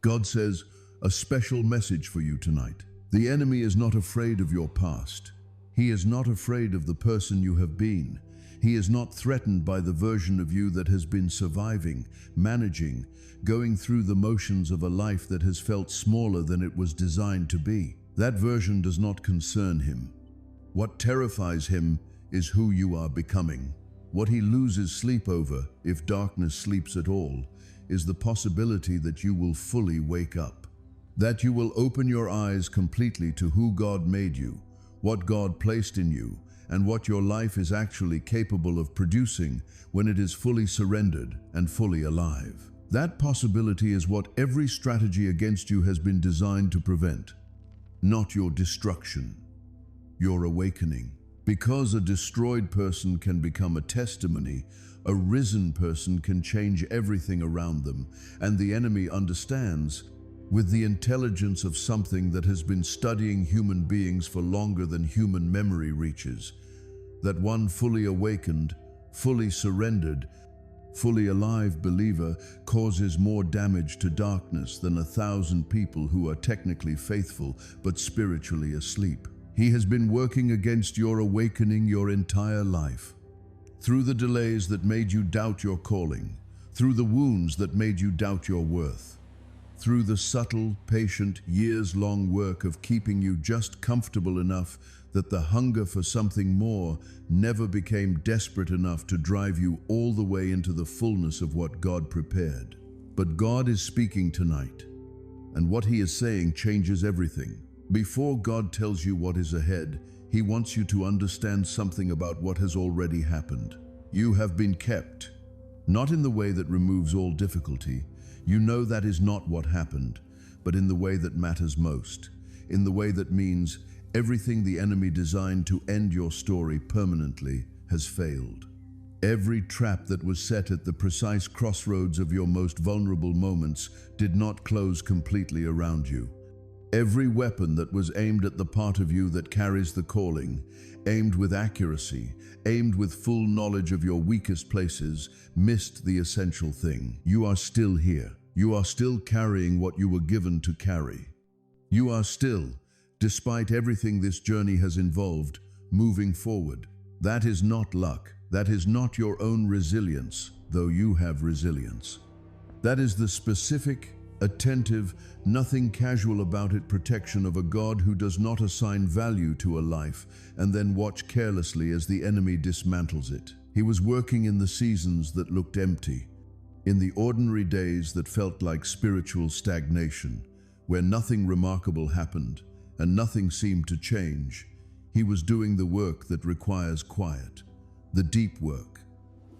God says, a special message for you tonight. The enemy is not afraid of your past. He is not afraid of the person you have been. He is not threatened by the version of you that has been surviving, managing, going through the motions of a life that has felt smaller than it was designed to be. That version does not concern him. What terrifies him is who you are becoming. What he loses sleep over, if darkness sleeps at all, is the possibility that you will fully wake up. That you will open your eyes completely to who God made you, what God placed in you, and what your life is actually capable of producing when it is fully surrendered and fully alive. That possibility is what every strategy against you has been designed to prevent. Not your destruction, your awakening. Because a destroyed person can become a testimony, a risen person can change everything around them, and the enemy understands, with the intelligence of something that has been studying human beings for longer than human memory reaches, that one fully awakened, fully surrendered, fully alive believer causes more damage to darkness than 1,000 people who are technically faithful but spiritually asleep. He has been working against your awakening your entire life. Through the delays that made you doubt your calling, through the wounds that made you doubt your worth, through the subtle, patient, years-long work of keeping you just comfortable enough that the hunger for something more never became desperate enough to drive you all the way into the fullness of what God prepared. But God is speaking tonight, and what He is saying changes everything. Before God tells you what is ahead, He wants you to understand something about what has already happened. You have been kept, not in the way that removes all difficulty. You know that is not what happened, but in the way that matters most, in the way that means everything the enemy designed to end your story permanently has failed. Every trap that was set at the precise crossroads of your most vulnerable moments did not close completely around you. Every weapon that was aimed at the part of you that carries the calling, aimed with accuracy, aimed with full knowledge of your weakest places, missed the essential thing. You are still here. You are still carrying what you were given to carry. You are still, despite everything this journey has involved, moving forward. That is not luck. That is not your own resilience, though you have resilience. That is the specific, attentive, nothing casual about it protection of a God who does not assign value to a life and then watch carelessly as the enemy dismantles it. He was working in the seasons that looked empty, in the ordinary days that felt like spiritual stagnation, where nothing remarkable happened and nothing seemed to change. He was doing the work that requires quiet, the deep work,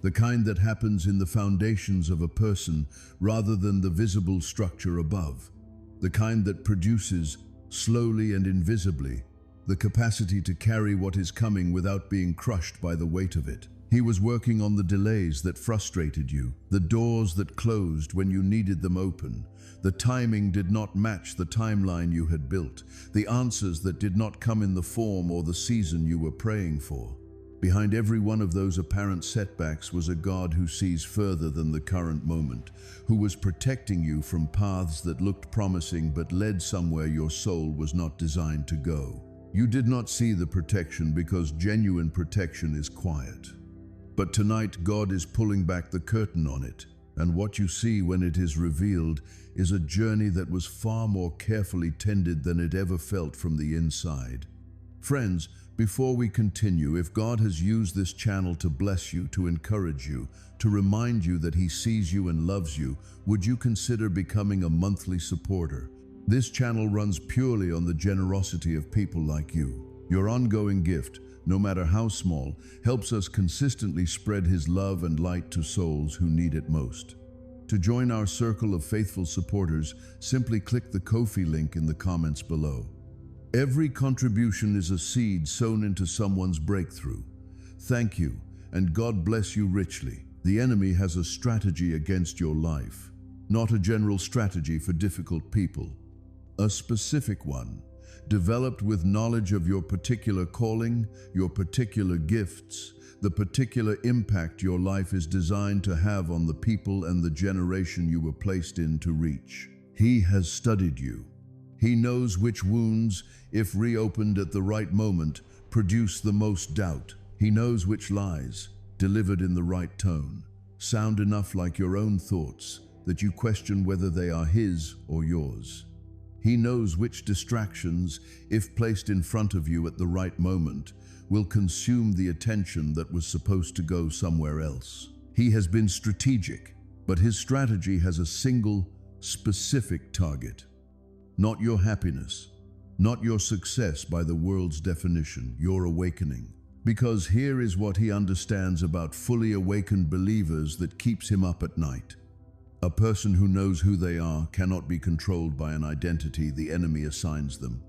the kind that happens in the foundations of a person rather than the visible structure above, the kind that produces, slowly and invisibly, the capacity to carry what is coming without being crushed by the weight of it. He was working on the delays that frustrated you, the doors that closed when you needed them open. The timing did not match the timeline you had built, the answers that did not come in the form or the season you were praying for. Behind every one of those apparent setbacks was a God who sees further than the current moment, who was protecting you from paths that looked promising but led somewhere your soul was not designed to go. You did not see the protection because genuine protection is quiet. But tonight God is pulling back the curtain on it, and what you see when it is revealed is a journey that was far more carefully tended than it ever felt from the inside. Friends, before we continue, if God has used this channel to bless you, to encourage you, to remind you that He sees you and loves you, would you consider becoming a monthly supporter? This channel runs purely on the generosity of people like you. Your ongoing gift, no matter how small, helps us consistently spread His love and light to souls who need it most. To join our circle of faithful supporters, simply click the Ko-fi link in the comments below. Every contribution is a seed sown into someone's breakthrough. Thank you, and God bless you richly. The enemy has a strategy against your life, not a general strategy for difficult people. A specific one, developed with knowledge of your particular calling, your particular gifts, the particular impact your life is designed to have on the people and the generation you were placed in to reach. He has studied you. He knows which wounds, if reopened at the right moment, produce the most doubt. He knows which lies, delivered in the right tone, sound enough like your own thoughts that you question whether they are his or yours. He knows which distractions, if placed in front of you at the right moment, will consume the attention that was supposed to go somewhere else. He has been strategic, but his strategy has a single, specific target. Not your happiness, not your success by the world's definition, your awakening. Because here is what he understands about fully awakened believers that keeps him up at night. A person who knows who they are cannot be controlled by an identity the enemy assigns them.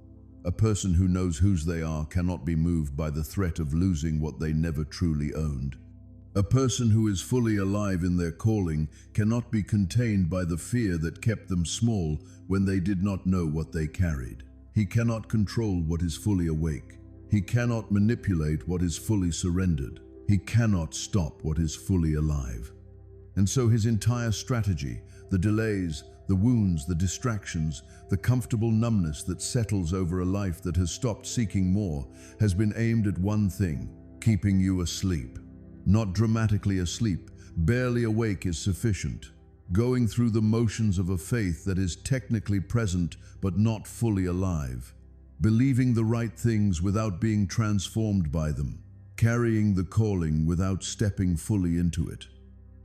A person who knows whose they are cannot be moved by the threat of losing what they never truly owned. A person who is fully alive in their calling cannot be contained by the fear that kept them small when they did not know what they carried. He cannot control what is fully awake. He cannot manipulate what is fully surrendered. He cannot stop what is fully alive. And so his entire strategy, the delays, the wounds, the distractions, the comfortable numbness that settles over a life that has stopped seeking more, has been aimed at one thing: keeping you asleep. Not dramatically asleep, barely awake is sufficient. Going through the motions of a faith that is technically present but not fully alive. Believing the right things without being transformed by them. Carrying the calling without stepping fully into it.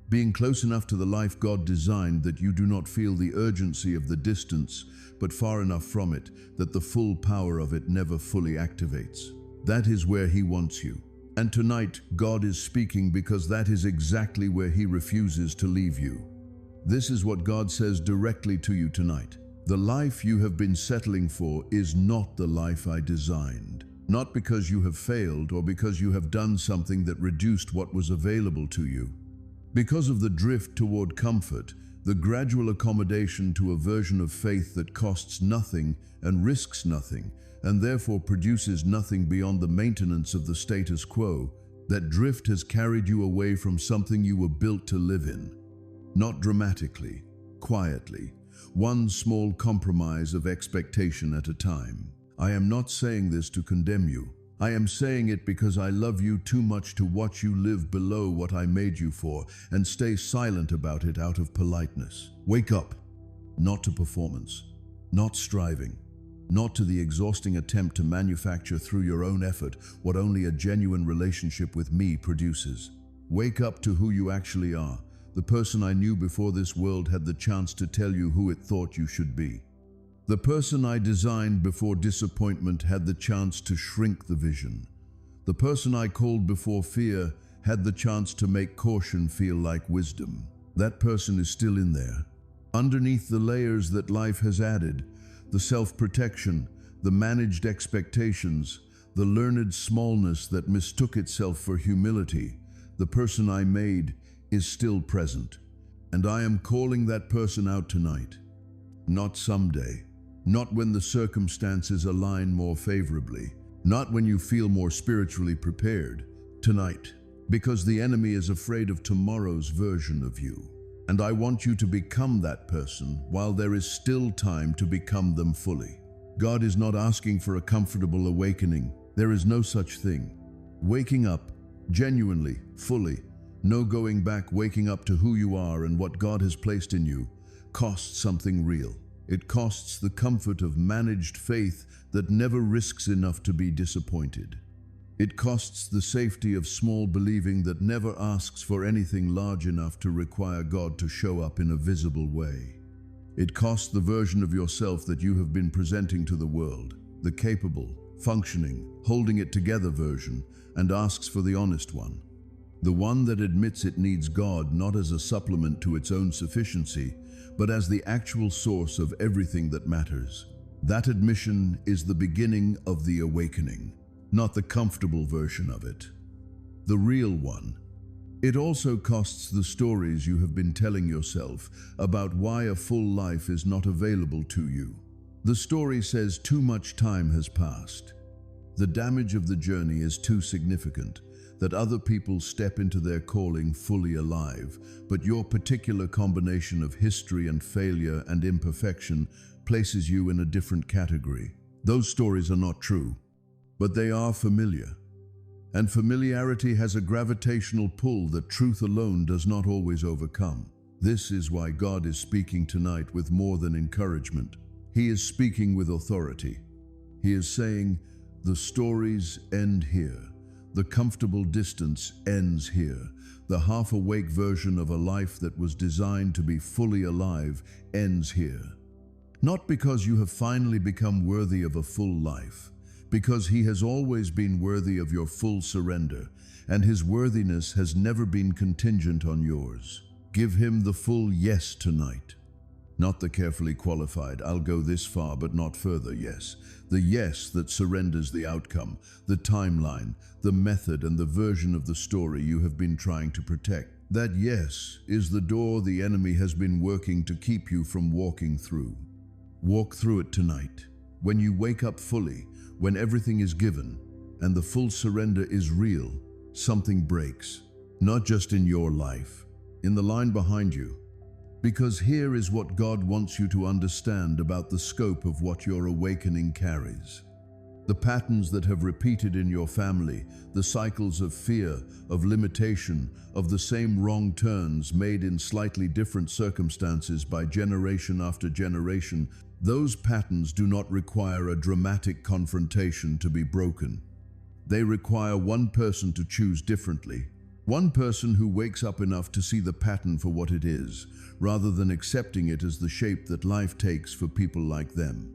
Being close enough to the life God designed that you do not feel the urgency of the distance, but far enough from it that the full power of it never fully activates. That is where He wants you. And tonight, God is speaking because that is exactly where He refuses to leave you. This is what God says directly to you tonight. The life you have been settling for is not the life I designed. Not because you have failed or because you have done something that reduced what was available to you. Because of the drift toward comfort, the gradual accommodation to a version of faith that costs nothing and risks nothing, and therefore produces nothing beyond the maintenance of the status quo, that drift has carried you away from something you were built to live in. Not dramatically, quietly, one small compromise of expectation at a time. I am not saying this to condemn you. I am saying it because I love you too much to watch you live below what I made you for and stay silent about it out of politeness. Wake up, not to performance, not striving, not to the exhausting attempt to manufacture through your own effort what only a genuine relationship with me produces. Wake up to who you actually are, the person I knew before this world had the chance to tell you who it thought you should be. The person I designed before disappointment had the chance to shrink the vision. The person I called before fear had the chance to make caution feel like wisdom. That person is still in there. Underneath the layers that life has added, the self-protection, the managed expectations, the learned smallness that mistook itself for humility, the person I made is still present. And I am calling that person out tonight. Not someday. Not when the circumstances align more favorably. Not when you feel more spiritually prepared. Tonight. Because the enemy is afraid of tomorrow's version of you. And I want you to become that person while there is still time to become them fully. God is not asking for a comfortable awakening. There is no such thing. Waking up, genuinely, fully, no going back, waking up to who you are and what God has placed in you, costs something real. It costs the comfort of managed faith that never risks enough to be disappointed. It costs the safety of small believing that never asks for anything large enough to require God to show up in a visible way. It costs the version of yourself that you have been presenting to the world, the capable, functioning, holding it together version, and asks for the honest one. The one that admits it needs God not as a supplement to its own sufficiency, but as the actual source of everything that matters. That admission is the beginning of the awakening, not the comfortable version of it. The real one. It also costs the stories you have been telling yourself about why a full life is not available to you. The story says too much time has passed. The damage of the journey is too significant. that other people step into their calling fully alive, but your particular combination of history and failure and imperfection places you in a different category. Those stories are not true, but they are familiar. And familiarity has a gravitational pull that truth alone does not always overcome. This is why God is speaking tonight with more than encouragement. He is speaking with authority. He is saying, the stories end here. The comfortable distance ends here. The half-awake version of a life that was designed to be fully alive ends here. Not because you have finally become worthy of a full life, because He has always been worthy of your full surrender, and His worthiness has never been contingent on yours. Give Him the full yes tonight. Not the carefully qualified, I'll go this far but not further yes. The yes that surrenders the outcome, the timeline, the method and the version of the story you have been trying to protect. That yes is the door the enemy has been working to keep you from walking through. Walk through it tonight. When you wake up fully, when everything is given, and the full surrender is real, something breaks. Not just in your life, in the line behind you. Because here is what God wants you to understand about the scope of what your awakening carries. The patterns that have repeated in your family, the cycles of fear, of limitation, of the same wrong turns made in slightly different circumstances by generation after generation, those patterns do not require a dramatic confrontation to be broken. They require one person to choose differently. One person who wakes up enough to see the pattern for what it is, rather than accepting it as the shape that life takes for people like them.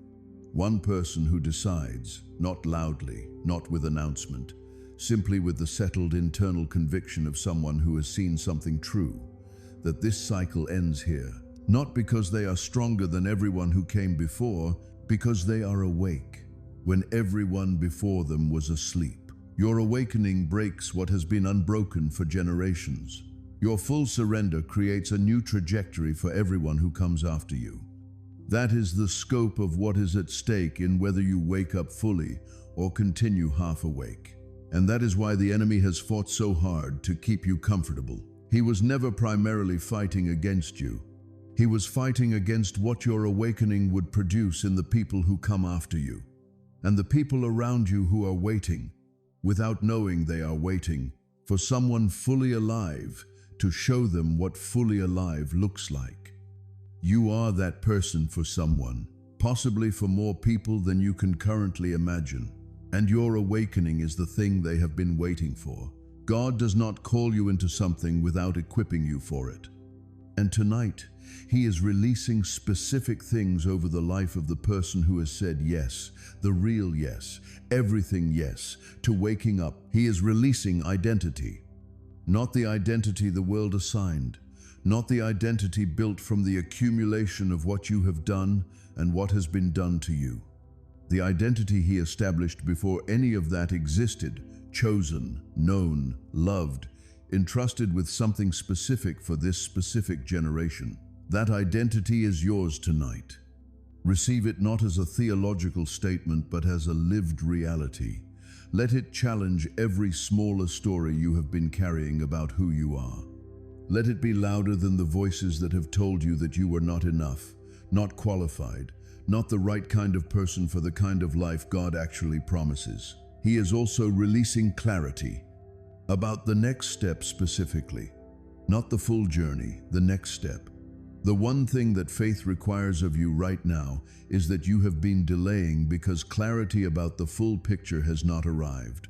One person who decides, not loudly, not with announcement, simply with the settled internal conviction of someone who has seen something true, that this cycle ends here, not because they are stronger than everyone who came before, because they are awake, when everyone before them was asleep. Your awakening breaks what has been unbroken for generations. Your full surrender creates a new trajectory for everyone who comes after you. That is the scope of what is at stake in whether you wake up fully or continue half awake. And that is why the enemy has fought so hard to keep you comfortable. He was never primarily fighting against you. He was fighting against what your awakening would produce in the people who come after you, and the people around you who are waiting, without knowing they are waiting, for someone fully alive to show them what fully alive looks like. You are that person for someone, possibly for more people than you can currently imagine. And your awakening is the thing they have been waiting for. God does not call you into something without equipping you for it. And tonight, He is releasing specific things over the life of the person who has said yes, the real yes, everything yes, to waking up. He is releasing identity. Not the identity the world assigned, not the identity built from the accumulation of what you have done and what has been done to you. The identity He established before any of that existed, chosen, known, loved, entrusted with something specific for this specific generation. That identity is yours tonight. Receive it not as a theological statement, but as a lived reality. Let it challenge every smaller story you have been carrying about who you are. Let it be louder than the voices that have told you that you were not enough, not qualified, not the right kind of person for the kind of life God actually promises. He is also releasing clarity about the next step specifically, not the full journey, the next step. The one thing that faith requires of you right now is that you have been delaying because clarity about the full picture has not arrived.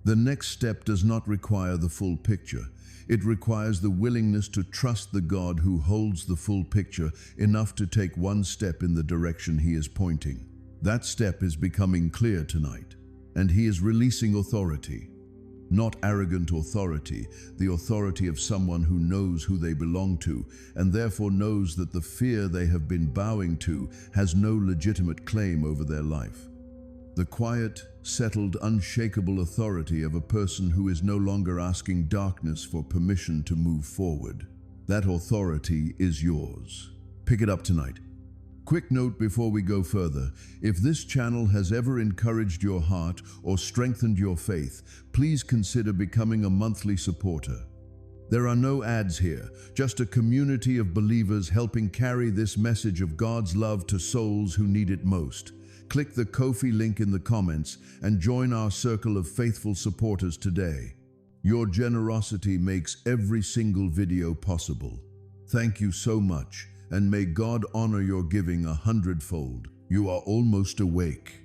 The next step does not require the full picture. It requires the willingness to trust the God who holds the full picture enough to take one step in the direction He is pointing. That step is becoming clear tonight, and He is releasing authority. Not arrogant authority, the authority of someone who knows who they belong to and therefore knows that the fear they have been bowing to has no legitimate claim over their life. The quiet, settled, unshakable authority of a person who is no longer asking darkness for permission to move forward. That authority is yours. Pick it up tonight. Quick note before we go further. If this channel has ever encouraged your heart or strengthened your faith, please consider becoming a monthly supporter. There are no ads here, just a community of believers helping carry this message of God's love to souls who need it most. Click the Ko-fi link in the comments and join our circle of faithful supporters today. Your generosity makes every single video possible. Thank you so much, and may God honor your giving 100-fold. You are almost awake.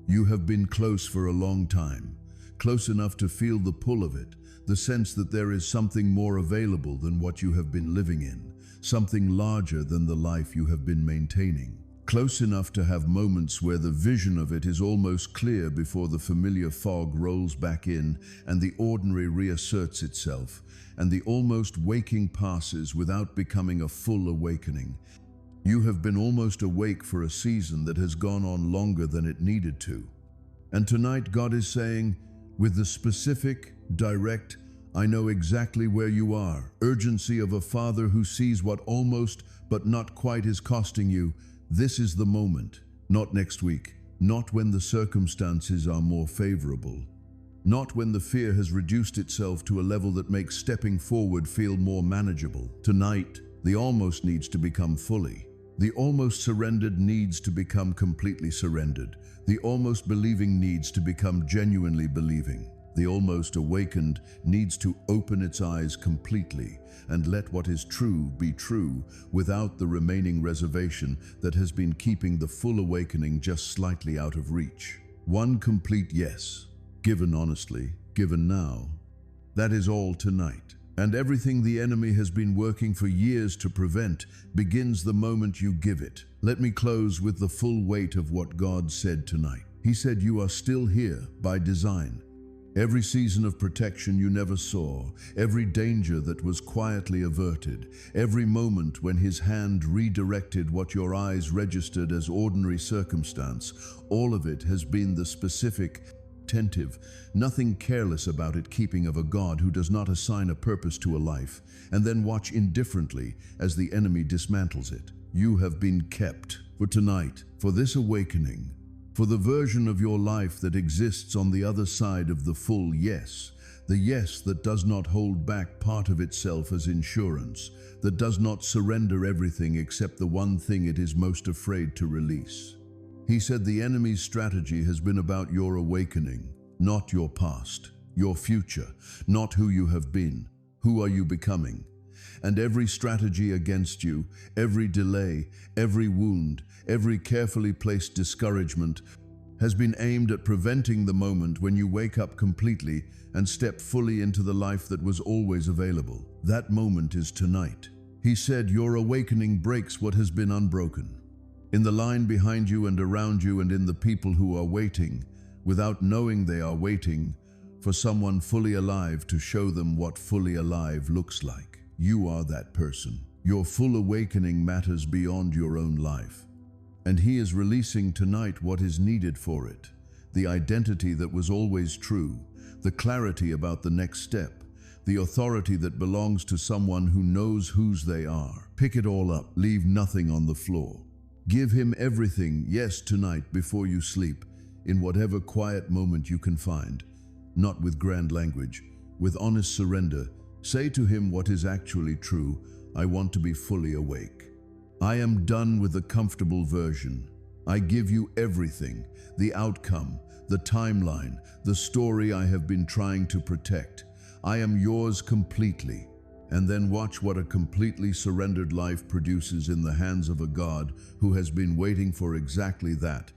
You have been close for a long time, close enough to feel the pull of it, the sense that there is something more available than what you have been living in, something larger than the life you have been maintaining. Close enough to have moments where the vision of it is almost clear before the familiar fog rolls back in and the ordinary reasserts itself, and the almost waking passes without becoming a full awakening. You have been almost awake for a season that has gone on longer than it needed to. And tonight God is saying, with the specific, direct, I know exactly where you are, urgency of a father who sees what almost but not quite is costing you, this is the moment, not next week, not when the circumstances are more favorable, not when the fear has reduced itself to a level that makes stepping forward feel more manageable. Tonight, the almost needs to become fully. The almost surrendered needs to become completely surrendered. The almost believing needs to become genuinely believing. The almost awakened needs to open its eyes completely and let what is true be true without the remaining reservation that has been keeping the full awakening just slightly out of reach. One complete yes, given honestly, given now. That is all tonight. And everything the enemy has been working for years to prevent begins the moment you give it. Let me close with the full weight of what God said tonight. He said, you are still here by design. Every season of protection you never saw, every danger that was quietly averted, every moment when his hand redirected what your eyes registered as ordinary circumstance, all of it has been the specific, attentive, nothing careless about it keeping of a God who does not assign a purpose to a life and then watch indifferently as the enemy dismantles it. You have been kept for tonight, for this awakening, for the version of your life that exists on the other side of the full yes, the yes that does not hold back part of itself as insurance, that does not surrender everything except the one thing it is most afraid to release. He said the enemy's strategy has been about your awakening, not your past, your future, not who you have been, who are you becoming. And every strategy against you, every delay, every wound, every carefully placed discouragement has been aimed at preventing the moment when you wake up completely and step fully into the life that was always available. That moment is tonight. He said your awakening breaks what has been unbroken. In the line behind you and around you and in the people who are waiting, without knowing they are waiting, for someone fully alive to show them what fully alive looks like. You are that person. Your full awakening matters beyond your own life. And he is releasing tonight what is needed for it. The identity that was always true, the clarity about the next step, the authority that belongs to someone who knows whose they are. Pick it all up, leave nothing on the floor. Give him everything, yes, tonight before you sleep, in whatever quiet moment you can find. Not with grand language, with honest surrender. Say to him what is actually true. I want to be fully awake. I am done with the comfortable version. I give you everything, the outcome, the timeline, the story I have been trying to protect. I am yours completely. And then watch what a completely surrendered life produces in the hands of a God who has been waiting for exactly that.